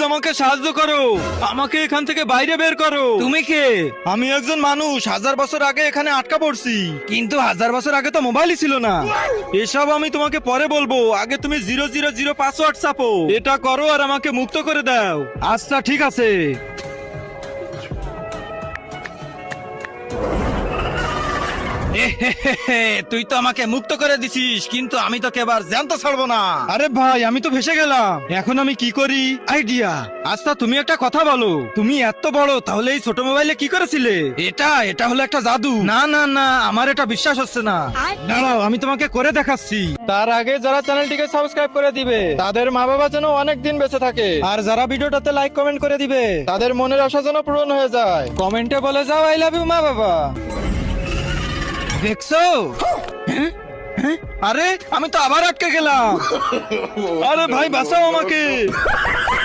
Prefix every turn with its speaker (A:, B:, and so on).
A: আমাকে সাহায্য করো, আমাকে এখান থেকে বাইরে বের করো।
B: তুমি কে?
A: আমি একজন মানুষ, 1000 বছর আগে এখানে আটকা পড়ছি। কিন্তু 1000 বছর আগে তো মোবাইলই ছিল না। এসব আমি তোমাকে পরে বলবো, আগে তুমি 000 পাসওয়ার্ড চাপো। এটা করো আর আমাকে মুক্ত করে দাও। আচ্ছা ঠিক আছে।
B: তুই তো আমাকে মুক্ত করে দিছিস, কিন্তু আমি তোকে এবার জ্যান্ত ছাড়বো না।
A: আরে ভাই, আমি তো ভেসে গেলাম, এখন আমি কি করি? আইডিয়া। আচ্ছা তুমি একটা কথা বলো, তুমি এত বড়, তাহলে এই ছোট মোবাইলে কি করেছিলে? এটা হলো একটা জাদু। না না না, আমার এটা বিশ্বাস হচ্ছে না। দাঁড়াও, আমি তোমাকে করে দেখাচ্ছি। তার আগে যারা চ্যানেলটিকে সাবস্ক্রাইব করে দিবে, তাদের মা বাবা যেন অনেক দিন বেঁচে থাকে। আর যারা ভিডিওটাতে লাইক কমেন্ট করে দিবে, তাদের মনের আশা যেন পূরণ হয়ে যায়। কমেন্টে বলে যাও আই লাভ ইউ মা বাবা। দেখছো? হ্যাঁ? হ্যাঁ? আরে আমি তো আবার আটকে গেলাম। আরে ভাই বাঁচাও আমাকে।